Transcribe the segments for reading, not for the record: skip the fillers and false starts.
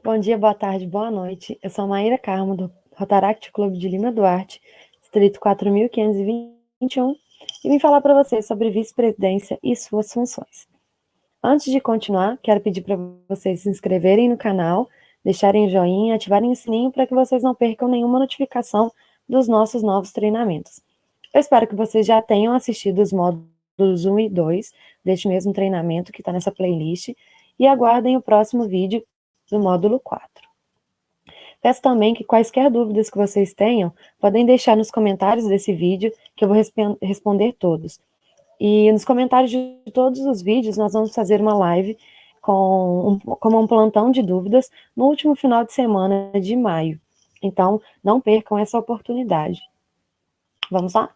Bom dia, boa tarde, boa noite. Eu sou a Maíra Carmo, do Rotaract Clube de Lima Duarte, distrito 4521, e vim falar para vocês sobre vice-presidência e suas funções. Antes de continuar, quero pedir para vocês se inscreverem no canal, deixarem o joinha e ativarem o sininho para que vocês não percam nenhuma notificação dos nossos novos treinamentos. Eu espero que vocês já tenham assistido os módulos 1 e 2 deste mesmo treinamento que está nessa playlist e aguardem o próximo vídeo do módulo 4. Peço também que quaisquer dúvidas que vocês tenham, podem deixar nos comentários desse vídeo, que eu vou responder todos. E nos comentários de todos os vídeos, nós vamos fazer uma live como um plantão de dúvidas no último final de semana de maio. Então, não percam essa oportunidade. Vamos lá?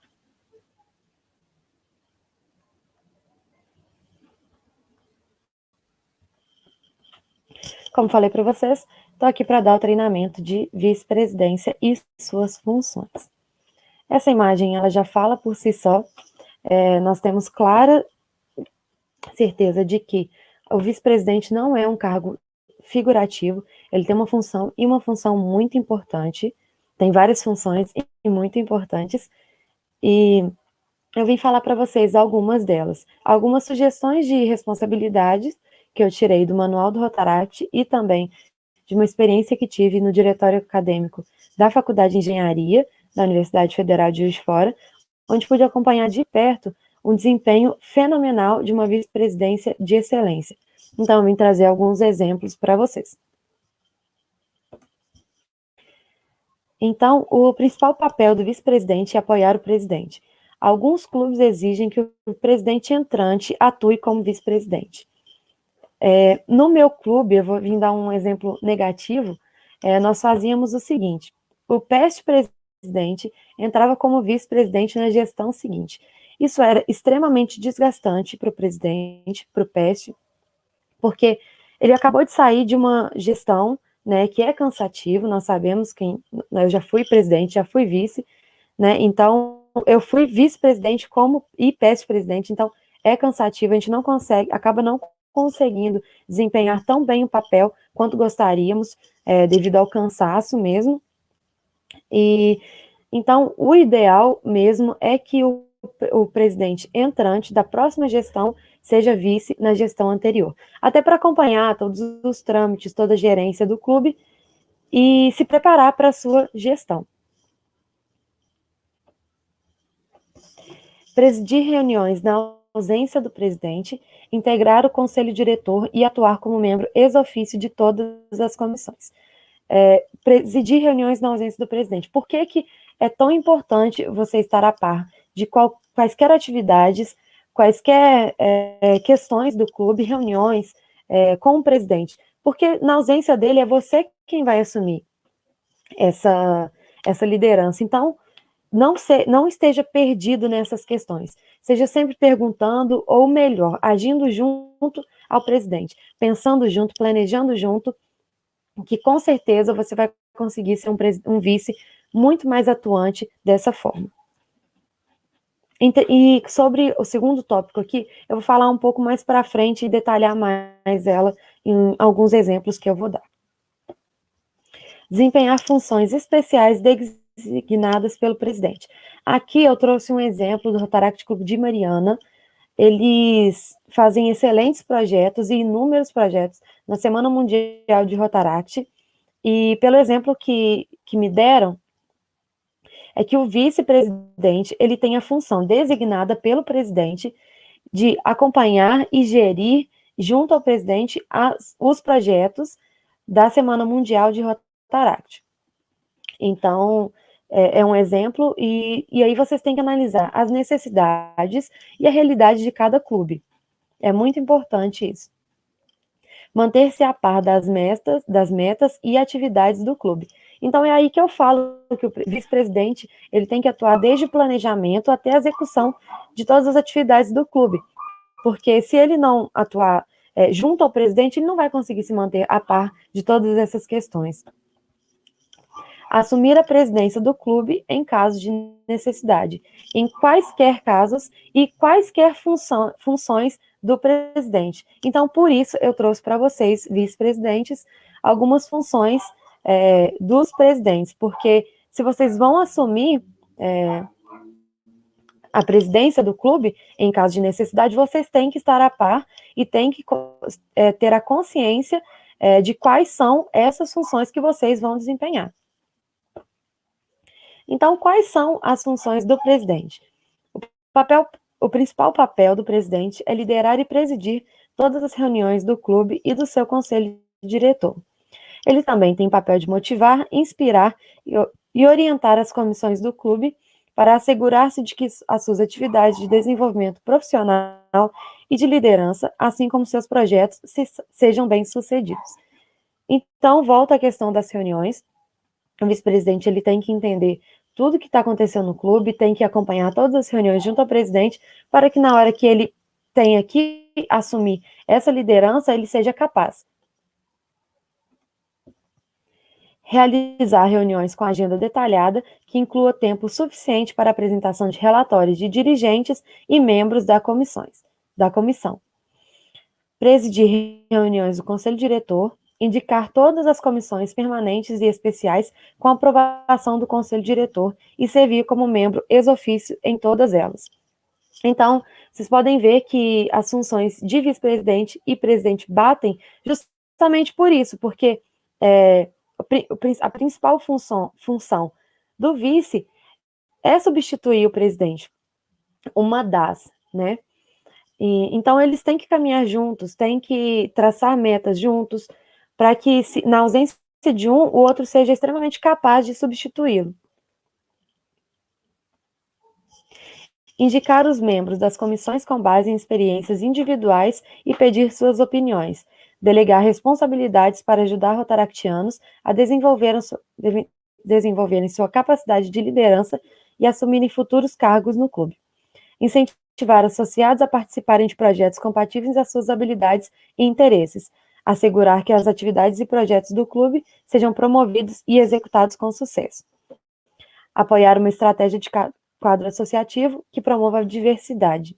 Como falei para vocês, estou aqui para dar o treinamento de vice-presidência e suas funções. Essa imagem, ela já fala por si só. Nós temos clara certeza de que o vice-presidente não é um cargo figurativo, ele tem uma função e uma função muito importante, tem várias funções e muito importantes, e eu vim falar para vocês algumas delas, algumas sugestões de responsabilidades que eu tirei do Manual do Rotaract e também de uma experiência que tive no diretório acadêmico da Faculdade de Engenharia da Universidade Federal de Juiz de Fora, onde pude acompanhar de perto um desempenho fenomenal de uma vice-presidência de excelência. Então, eu vim trazer alguns exemplos para vocês. Então, o principal papel do vice-presidente é apoiar o presidente. Alguns clubes exigem que o presidente entrante atue como vice-presidente. No meu clube, eu vou vir dar um exemplo negativo, nós fazíamos o seguinte: o PEST-presidente entrava como vice-presidente na gestão seguinte. Isso era extremamente desgastante para o presidente, para o PEST, porque ele acabou de sair de uma gestão, né, que é cansativo, nós sabemos eu já fui presidente, já fui vice, né, então eu fui vice-presidente e PEST-presidente, então é cansativo, a gente não consegue, acaba não conseguindo desempenhar tão bem o papel quanto gostaríamos, devido ao cansaço mesmo, e então o ideal mesmo é que o presidente entrante da próxima gestão seja vice na gestão anterior, até para acompanhar todos os trâmites, toda a gerência do clube e se preparar para a sua gestão. Presidir reuniões na ausência do presidente, integrar o conselho diretor e atuar como membro ex-ofício de todas as comissões. Presidir reuniões na ausência do presidente. Por que é tão importante você estar a par de quaisquer atividades, quaisquer questões do clube, reuniões com o presidente? Porque na ausência dele é você quem vai assumir essa liderança. Então, não esteja perdido nessas questões. Seja sempre perguntando, ou melhor, agindo junto ao presidente, pensando junto, planejando junto, que com certeza você vai conseguir ser um vice muito mais atuante dessa forma. E sobre o segundo tópico aqui, eu vou falar um pouco mais para frente e detalhar mais ela em alguns exemplos que eu vou dar. Desempenhar funções especiais designadas pelo presidente. Aqui eu trouxe um exemplo do Rotaract Clube de Mariana. Eles fazem excelentes projetos e inúmeros projetos na Semana Mundial de Rotaract, e pelo exemplo que me deram, é que o vice-presidente, ele tem a função designada pelo presidente de acompanhar e gerir, junto ao presidente, os projetos da Semana Mundial de Rotaract. Então, é um exemplo, e aí vocês têm que analisar as necessidades e a realidade de cada clube. É muito importante isso. Manter-se a par das metas e atividades do clube. Então, é aí que eu falo que o vice-presidente, ele tem que atuar desde o planejamento até a execução de todas as atividades do clube. Porque se ele não atuar junto ao presidente, ele não vai conseguir se manter a par de todas essas questões. Assumir a presidência do clube em caso de necessidade, em quaisquer casos e quaisquer funções do presidente. Então, por isso, eu trouxe para vocês, vice-presidentes, algumas funções dos presidentes, porque se vocês vão assumir a presidência do clube, em caso de necessidade, vocês têm que estar a par e têm que ter a consciência de quais são essas funções que vocês vão desempenhar. Então, quais são as funções do presidente? O principal papel do presidente é liderar e presidir todas as reuniões do clube e do seu conselho diretor. Ele também tem papel de motivar, inspirar e orientar as comissões do clube para assegurar-se de que as suas atividades de desenvolvimento profissional e de liderança, assim como seus projetos, sejam bem-sucedidos. Então, volta à questão das reuniões. O vice-presidente ele tem que entender tudo que está acontecendo no clube, tem que acompanhar todas as reuniões junto ao presidente, para que na hora que ele tenha que assumir essa liderança, ele seja capaz. Realizar reuniões com agenda detalhada, que inclua tempo suficiente para apresentação de relatórios de dirigentes e membros da comissão. Presidir reuniões do conselho diretor, indicar todas as comissões permanentes e especiais com aprovação do conselho diretor e servir como membro ex-ofício em todas elas. Então, vocês podem ver que as funções de vice-presidente e presidente batem justamente por isso, porque a principal função do vice é substituir o presidente, uma das, né? Então, eles têm que caminhar juntos, têm que traçar metas juntos, para que, na ausência de um, o outro seja extremamente capaz de substituí-lo. Indicar os membros das comissões com base em experiências individuais e pedir suas opiniões. Delegar responsabilidades para ajudar rotaractianos a desenvolverem sua capacidade de liderança e assumirem futuros cargos no clube. Incentivar associados a participarem de projetos compatíveis às suas habilidades e interesses. Assegurar que as atividades e projetos do clube sejam promovidos e executados com sucesso. Apoiar uma estratégia de quadro associativo que promova a diversidade.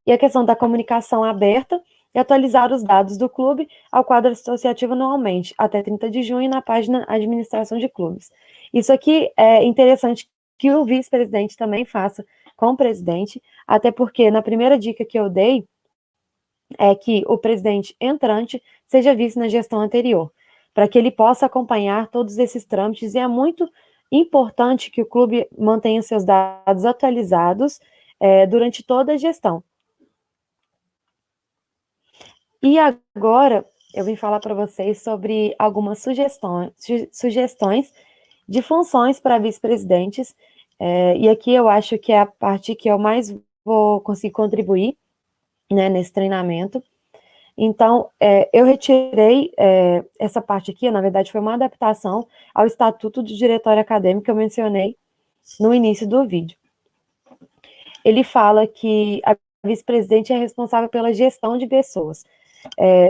E a questão da comunicação aberta e atualizar os dados do clube ao quadro associativo anualmente, até 30 de junho, na página Administração de Clubes. Isso aqui é interessante que o vice-presidente também faça com o presidente, até porque na primeira dica que eu dei é que o presidente entrante seja vice na gestão anterior, para que ele possa acompanhar todos esses trâmites, e é muito importante que o clube mantenha seus dados atualizados durante toda a gestão. E agora eu vim falar para vocês sobre algumas sugestões de funções para vice-presidentes, e aqui eu acho que é a parte que eu mais vou conseguir contribuir, né, nesse treinamento. Então, eu retirei essa parte aqui, na verdade foi uma adaptação ao Estatuto do Diretório Acadêmico que eu mencionei no início do vídeo. Ele fala que a vice-presidente é responsável pela gestão de pessoas,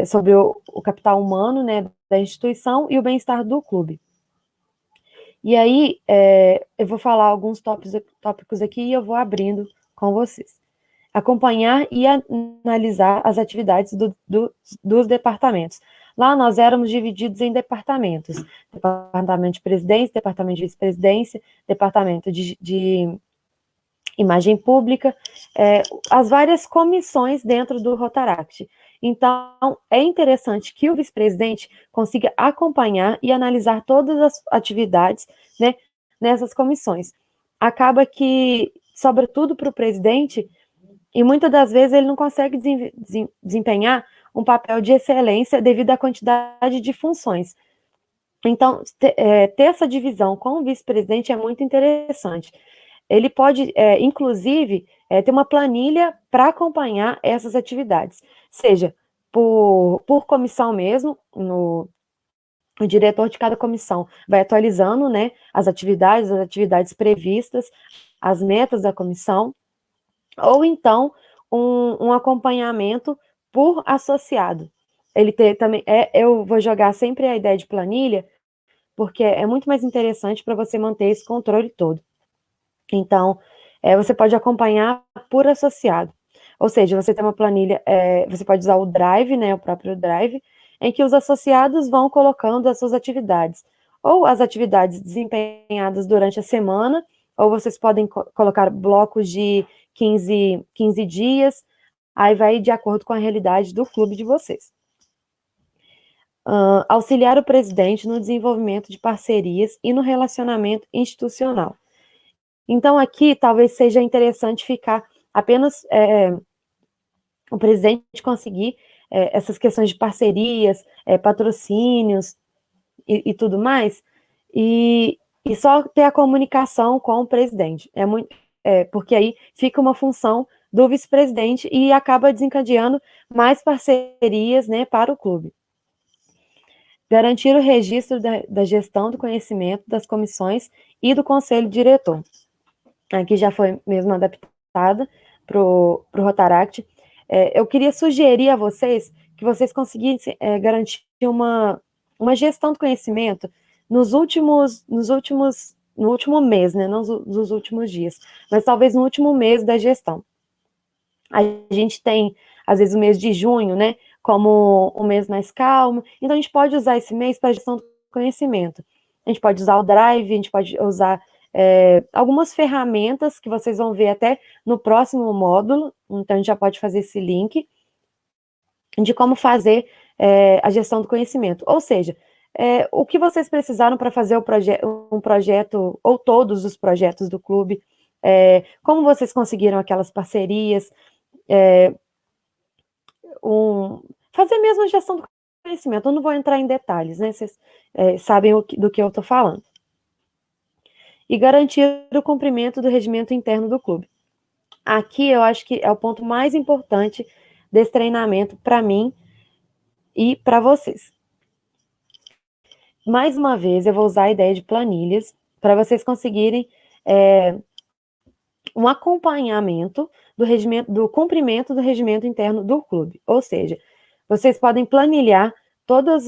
sobre o capital humano, né, da instituição e o bem-estar do clube. E aí, eu vou falar alguns tópicos aqui e eu vou abrindo com vocês. Acompanhar e analisar as atividades dos departamentos. Lá nós éramos divididos em departamentos. Departamento de presidência, departamento de vice-presidência, departamento de imagem pública, as várias comissões dentro do Rotaract. Então, é interessante que o vice-presidente consiga acompanhar e analisar todas as atividades, né, nessas comissões. Acaba que, sobretudo para o presidente, e muitas das vezes ele não consegue desempenhar um papel de excelência devido à quantidade de funções. Então, ter essa divisão com o vice-presidente é muito interessante. Ele pode, inclusive, ter uma planilha para acompanhar essas atividades, seja por comissão mesmo, o diretor de cada comissão vai atualizando, né, as atividades previstas, as metas da comissão, ou então um acompanhamento por associado. Ele também, eu vou jogar sempre a ideia de planilha, porque é muito mais interessante para você manter esse controle todo. Então, você pode acompanhar por associado. Ou seja, você tem uma planilha, você pode usar o Drive, né, o próprio Drive, em que os associados vão colocando as suas atividades, ou as atividades desempenhadas durante a semana, ou vocês podem colocar blocos de 15 dias, aí vai de acordo com a realidade do clube de vocês. Auxiliar o presidente no desenvolvimento de parcerias e no relacionamento institucional. Então, aqui talvez seja interessante ficar apenas o presidente conseguir essas questões de parcerias, patrocínios e tudo mais, e só ter a comunicação com o presidente. Porque aí fica uma função do vice-presidente e acaba desencadeando mais parcerias, né, para o clube. Garantir o registro da gestão do conhecimento das comissões e do conselho diretor. Aqui já foi mesmo adaptada para o Rotaract. Eu queria sugerir a vocês que vocês conseguissem garantir uma gestão do conhecimento no último mês, né, não nos últimos dias, mas talvez no último mês da gestão. A gente tem, às vezes, o mês de junho, né, como um mês mais calmo, então a gente pode usar esse mês para a gestão do conhecimento. A gente pode usar o Drive, a gente pode usar algumas ferramentas que vocês vão ver até no próximo módulo, então a gente já pode fazer esse link de como fazer a gestão do conhecimento. Ou seja, o que vocês precisaram para fazer um projeto, ou todos os projetos do clube, como vocês conseguiram aquelas parcerias, fazer mesmo a gestão do conhecimento. Eu não vou entrar em detalhes, né? Vocês sabem do que eu estou falando. E garantir o cumprimento do regimento interno do clube. Aqui eu acho que é o ponto mais importante desse treinamento para mim e para vocês. Mais uma vez, eu vou usar a ideia de planilhas para vocês conseguirem um acompanhamento do cumprimento do regimento interno do clube. Ou seja, vocês podem planilhar todos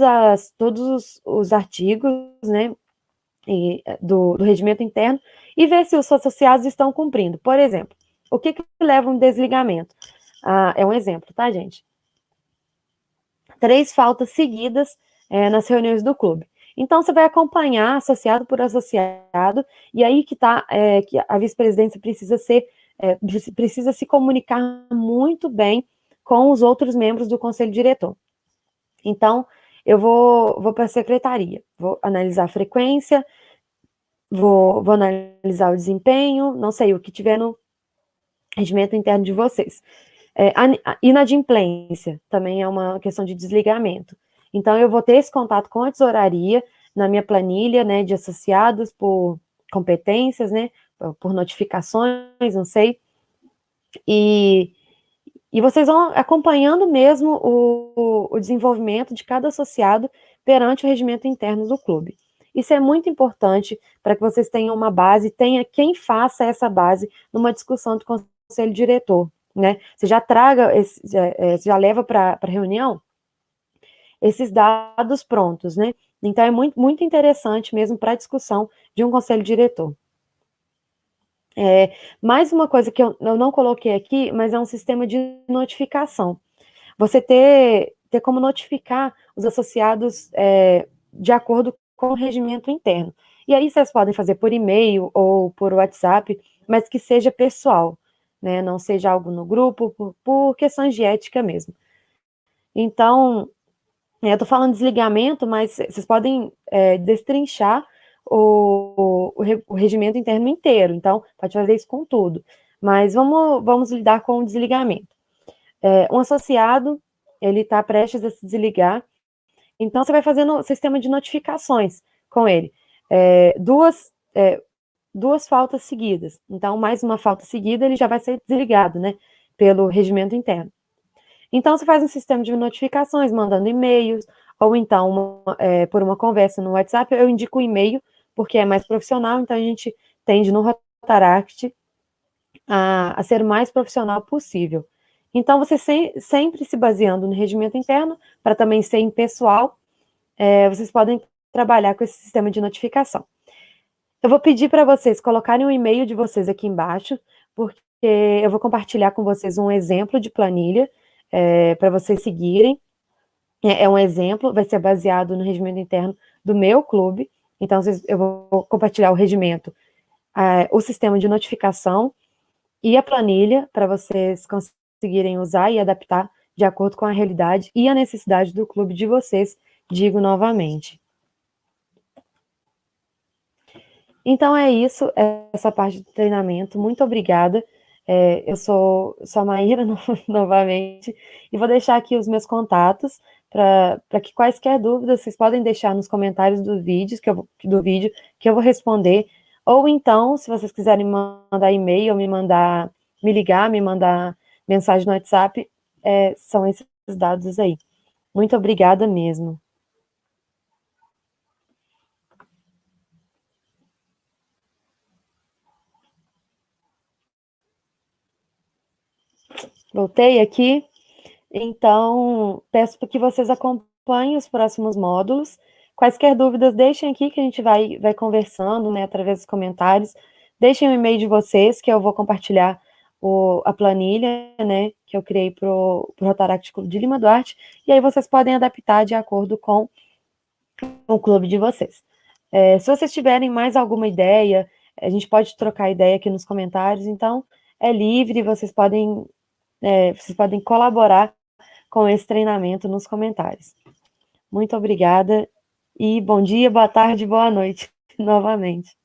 os artigos, né, do regimento interno e ver se os associados estão cumprindo. Por exemplo, o que leva um desligamento? É um exemplo, tá, gente? 3 faltas seguidas nas reuniões do clube. Então, você vai acompanhar associado por associado, e aí que a vice-presidência precisa se comunicar muito bem com os outros membros do conselho diretor. Então, eu vou para a secretaria, vou analisar a frequência, vou analisar o desempenho, não sei, o que tiver no regimento interno de vocês. A inadimplência também é uma questão de desligamento. Então, eu vou ter esse contato com a tesouraria na minha planilha, né, de associados por competências, né, por notificações, não sei. E vocês vão acompanhando mesmo o desenvolvimento de cada associado perante o regimento interno do clube. Isso é muito importante para que vocês tenham uma base, tenha quem faça essa base numa discussão do conselho diretor, né? Você já já leva para a reunião esses dados prontos, né? Então é muito, muito interessante mesmo para a discussão de um conselho diretor. Mais uma coisa que eu não coloquei aqui, mas é um sistema de notificação. Você ter como notificar os associados de acordo com o regimento interno. E aí vocês podem fazer por e-mail ou por WhatsApp, mas que seja pessoal, né? Não seja algo no grupo, por questões de ética mesmo. Então, eu estou falando de desligamento, mas vocês podem destrinchar o regimento interno inteiro. Então, pode fazer isso com tudo. Mas vamos lidar com o desligamento. Um associado, ele está prestes a se desligar, então você vai fazendo um sistema de notificações com ele. Duas faltas seguidas. Então, mais uma falta seguida, ele já vai ser desligado, né? Pelo regimento interno. Então, você faz um sistema de notificações, mandando e-mails, ou então, por uma conversa no WhatsApp, eu indico o e-mail, porque é mais profissional, então a gente tende no Rotaract a ser o mais profissional possível. Então, você sempre se baseando no regimento interno, para também ser impessoal, vocês podem trabalhar com esse sistema de notificação. Eu vou pedir para vocês colocarem o e-mail de vocês aqui embaixo, porque eu vou compartilhar com vocês um exemplo de planilha para vocês seguirem. é um exemplo, vai ser baseado no regimento interno do meu clube. Então, eu vou compartilhar o regimento, o sistema de notificação e a planilha para vocês conseguirem usar e adaptar de acordo com a realidade e a necessidade do clube de vocês, digo novamente. Então é isso, essa parte do treinamento. Muito obrigada. Eu sou a Maíra novamente, e vou deixar aqui os meus contatos para que quaisquer dúvidas vocês podem deixar nos comentários do vídeo que eu vou responder. Ou então, se vocês quiserem mandar e-mail, me ligar, me mandar mensagem no WhatsApp, são esses dados aí. Muito obrigada mesmo. Voltei aqui. Então, peço para que vocês acompanhem os próximos módulos. Quaisquer dúvidas, deixem aqui que a gente vai conversando, né, através dos comentários. Deixem o e-mail de vocês, que eu vou compartilhar a planilha, né, que eu criei para o Rotaract Clube de Lima Duarte, e aí vocês podem adaptar de acordo com o clube de vocês. Se vocês tiverem mais alguma ideia, a gente pode trocar ideia aqui nos comentários, então é livre, vocês podem colaborar com esse treinamento nos comentários. Muito obrigada e bom dia, boa tarde, boa noite novamente.